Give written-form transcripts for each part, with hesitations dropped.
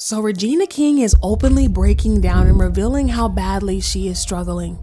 So Regina King is openly breaking down and revealing how badly she is struggling.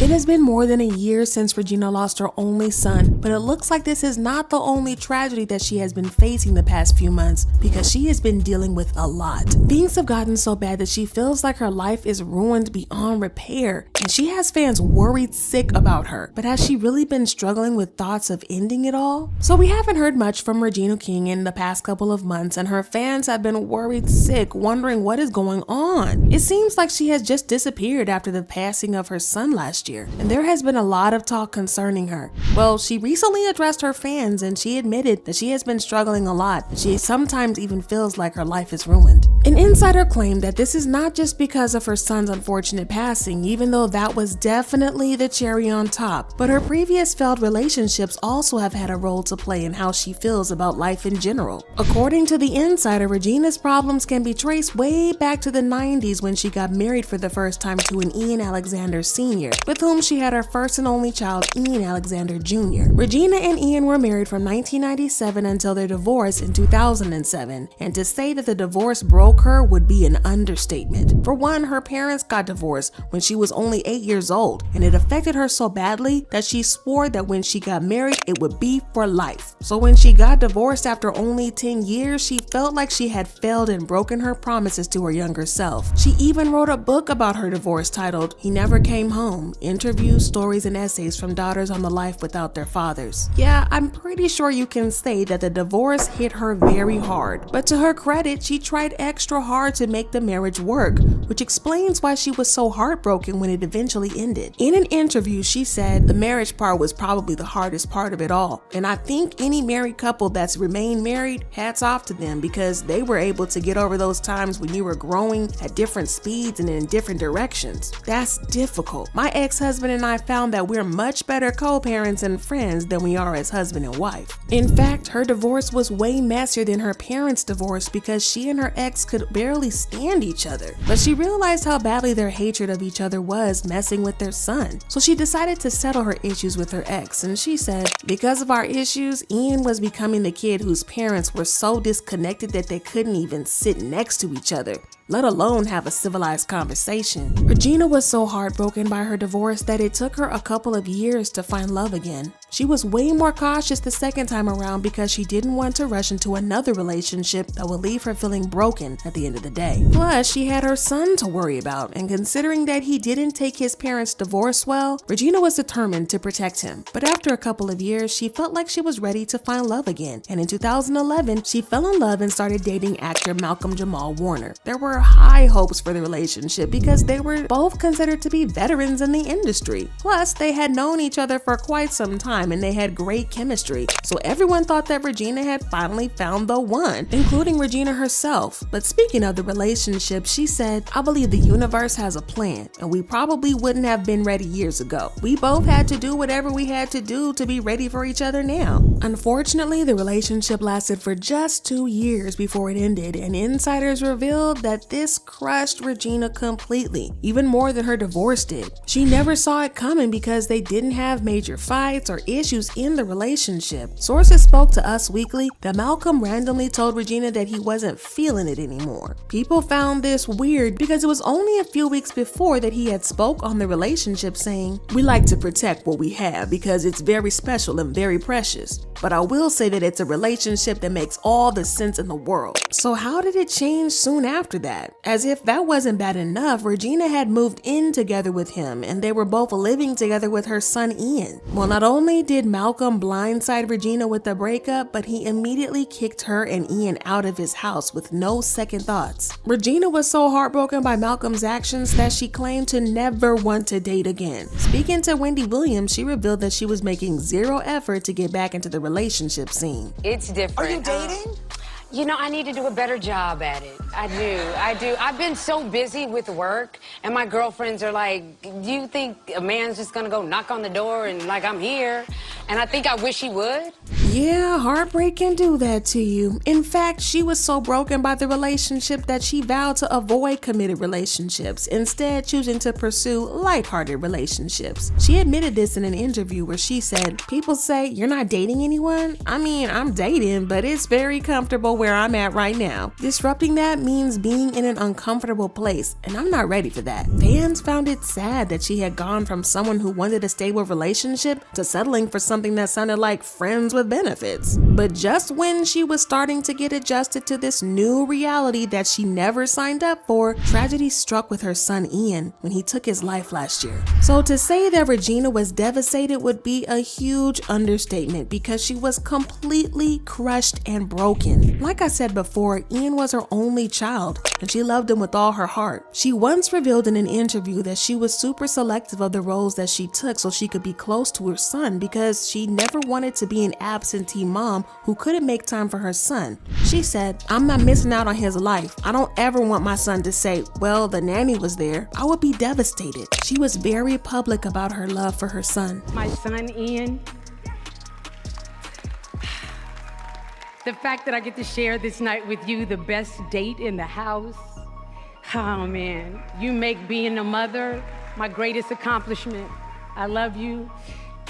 It has been more than a year since Regina lost her only son, but it looks like this is not the only tragedy that she has been facing the past few months, because she has been dealing with a lot. Things have gotten so bad that she feels like her life is ruined beyond repair, and she has fans worried sick about her. But has she really been struggling with thoughts of ending it all? So we haven't heard much from Regina King in the past couple of months, and her fans have been worried sick, wondering what is going on. It seems like she has just disappeared after the passing of her son last year, and there has been a lot of talk concerning her. Well, she recently addressed her fans and she admitted that she has been struggling a lot. She sometimes even feels like her life is ruined. An insider claimed that this is not just because of her son's unfortunate passing, even though that was definitely the cherry on top, but her previous failed relationships also have had a role to play in how she feels about life in general. According to the insider, Regina's problems can be traced way back to the 90s when she got married for the first time to an Ian Alexander Sr., with whom she had her first and only child, Ian Alexander Jr. Regina and Ian were married from 1997 until their divorce in 2007, and to say that the divorce broke her would be an understatement. For one, her parents got divorced when she was only 8 years old, and it affected her so badly that she swore that when she got married, it would be for life. So when she got divorced after only 10 years, she felt like she had failed and broken her promises to her younger self. She even wrote a book about her divorce titled "He Never Came Home: Interviews, Stories, and Essays from Daughters on the Life Without Their Fathers." Yeah, I'm pretty sure you can say that the divorce hit her very hard, but to her credit, she tried extra hard to make the marriage work, which explains why she was so heartbroken when it eventually ended. In an interview, she said, "The marriage part was probably the hardest part of it all, and I think any married couple that's remained married, hats off to them, because they were able to get over those times when you were growing at different speeds and in different directions. That's difficult. My ex-husband and I found that we're much better co-parents and friends than we are as husband and wife." In fact, her divorce was way messier than her parents' divorce because she and her ex could barely stand each other. But she realized how badly their hatred of each other was messing with their son. So she decided to settle her issues with her ex, and she said, "Because of our issues, Ian was becoming the kid whose parents were so disconnected that they couldn't even sit next to each other, let alone have a civilized conversation." Regina was so heartbroken by her divorce that it took her a couple of years to find love again. She was way more cautious the second time around because she didn't want to rush into another relationship that would leave her feeling broken at the end of the day. Plus, she had her son to worry about, and considering that he didn't take his parents' divorce well, Regina was determined to protect him. But after a couple of years, she felt like she was ready to find love again, and in 2011, she fell in love and started dating actor Malcolm Jamal Warner. There were high hopes for the relationship because they were both considered to be veterans in the industry. Plus, they had known each other for quite some time and they had great chemistry, so everyone thought that Regina had finally found the one, including Regina herself. But speaking of the relationship, she said, "I believe the universe has a plan, and we probably wouldn't have been ready years ago. We both had to do whatever we had to do to be ready for each other now." Unfortunately, the relationship lasted for just 2 years before it ended, and insiders revealed that this crushed Regina completely, even more than her divorce did. She never saw it coming because they didn't have major fights or issues in the relationship. Sources spoke to Us Weekly that Malcolm randomly told Regina that he wasn't feeling it anymore. People found this weird because it was only a few weeks before that he had spoke on the relationship saying, "We like to protect what we have because it's very special and very precious. But I will say that it's a relationship that makes all the sense in the world." So how did it change soon after that? As if that wasn't bad enough, Regina had moved in together with him and they were both living together with her son Ian. Well, not only did Malcolm blindside Regina with the breakup, but he immediately kicked her and Ian out of his house with no second thoughts. Regina was so heartbroken by Malcolm's actions that she claimed to never want to date again. Speaking to Wendy Williams, she revealed that she was making zero effort to get back into the relationship scene. It's different. Are you dating? You know, I need to do a better job at it. I do. I've been so busy with work, and my girlfriends are like, "Do you think a man's just gonna go knock on the door and like I'm here?" And I think I wish he would, Yeah, heartbreak can do that to you. In fact, she was so broken by the relationship that she vowed to avoid committed relationships, instead choosing to pursue lighthearted relationships. She admitted this in an interview where she said, "People say, you're not dating anyone? I mean, I'm dating, but it's very comfortable where I'm at right now. Disrupting that means being in an uncomfortable place, and I'm not ready for that." Fans found it sad that she had gone from someone who wanted a stable relationship to settling for something that sounded like friends with benefits. But just when she was starting to get adjusted to this new reality that she never signed up for, tragedy struck with her son Ian when he took his life last year. So to say that Regina was devastated would be a huge understatement, because she was completely crushed and broken. Like I said before, Ian was her only child, and she loved him with all her heart. She once revealed in an interview that she was super selective of the roles that she took so she could be close to her son, because she never wanted to be an absentee mom who couldn't make time for her son. She said, "I'm not missing out on his life. I don't ever want my son to say, well, the nanny was there. I would be devastated." She was very public about her love for her son. My son, Ian, the fact that I get to share this night with you, the best date in the house, oh man, you make being a mother my greatest accomplishment. I love you.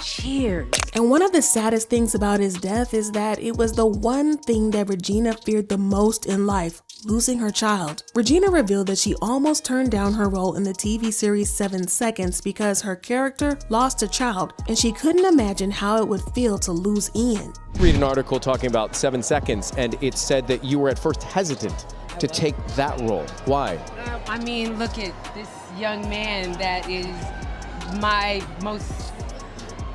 Cheers. And one of the saddest things about his death is that it was the one thing that Regina feared the most in life: losing her child. Regina revealed that she almost turned down her role in the TV series 7 Seconds because her character lost a child, and she couldn't imagine how it would feel to lose Ian. Read an article talking about 7 Seconds, and it said that you were at first hesitant to take that role. Why? I mean, look at this young man that is my most...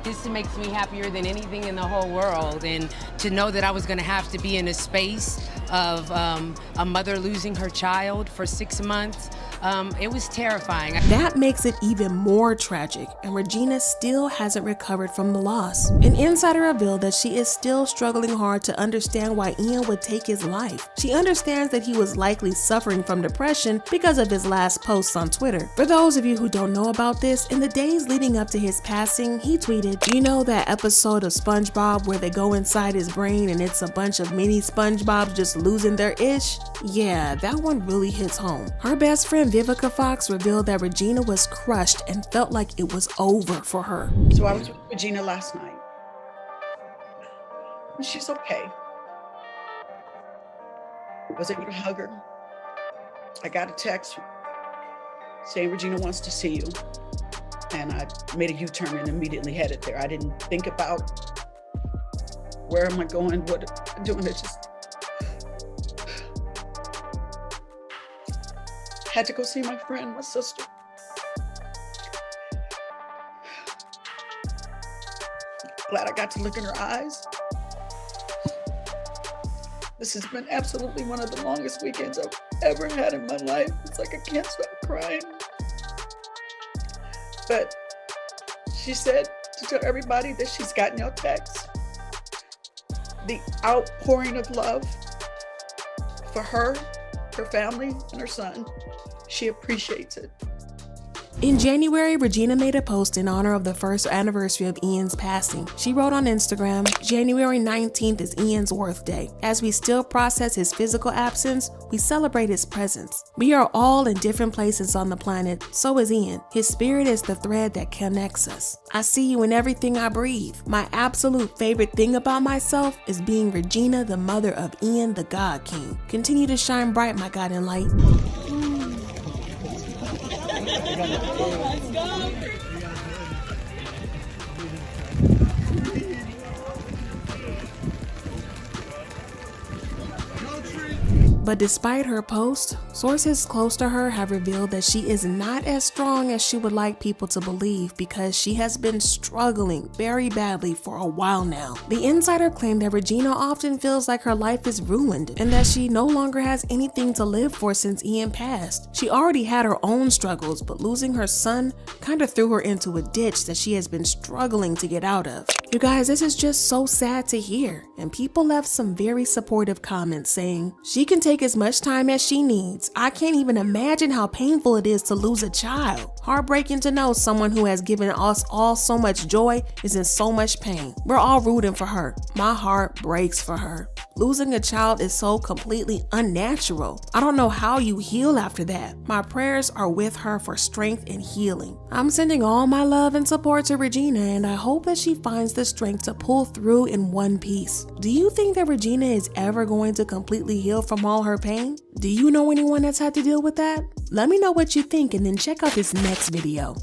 This makes me happier than anything in the whole world, and to know that I was going to have to be in a space of a mother losing her child for 6 months, it was terrifying. That makes it even more tragic, and Regina still hasn't recovered from the loss. An insider revealed that she is still struggling hard to understand why Ian would take his life. She understands that he was likely suffering from depression because of his last posts on Twitter. For those of you who don't know about this, in the days leading up to his passing, he tweeted, "You know that episode of SpongeBob where they go inside his brain and it's a bunch of mini SpongeBobs just losing their ish? Yeah, that one really hits home." Her best friend Vivica Fox revealed that Regina was crushed and felt like it was over for her. So I was with Regina last night. And she's okay. I was able to hug her. I got a text saying Regina wants to see you. And I made a U-turn and immediately headed there. I didn't think about where am I going, what am I doing. It just had to go see my friend, my sister. Glad I got to look in her eyes. This has been absolutely one of the longest weekends I've ever had in my life. It's like I can't stop crying. But she said to tell everybody that she's gotten your texts. The outpouring of love for her family, and her son. She appreciates it. In January, Regina made a post in honor of the first anniversary of Ian's passing. She wrote on Instagram, "January 19th is Ian's Worth Day. As we still process his physical absence, we celebrate his presence. We are all in different places on the planet, so is Ian. His spirit is the thread that connects us. I see you in everything I breathe. My absolute favorite thing about myself is being Regina, the mother of Ian, the God King. Continue to shine bright, my guiding light." But despite her post, sources close to her have revealed that she is not as strong as she would like people to believe, because she has been struggling very badly for a while now. The insider claimed that Regina often feels like her life is ruined and that she no longer has anything to live for since Ian passed. She already had her own struggles, but losing her son kind of threw her into a ditch that she has been struggling to get out of. You guys, this is just so sad to hear, and people left some very supportive comments saying, she can take as much time as she needs. I can't even imagine how painful it is to lose a child. Heartbreaking to know someone who has given us all so much joy is in so much pain. We're all rooting for her. My heart breaks for her. Losing a child is so completely unnatural. I don't know how you heal after that. My prayers are with her for strength and healing. I'm sending all my love and support to Regina, and I hope that she finds the strength to pull through in one piece. Do you think that Regina is ever going to completely heal from all her pain? Do you know anyone that's had to deal with that? Let me know what you think and then check out this next video.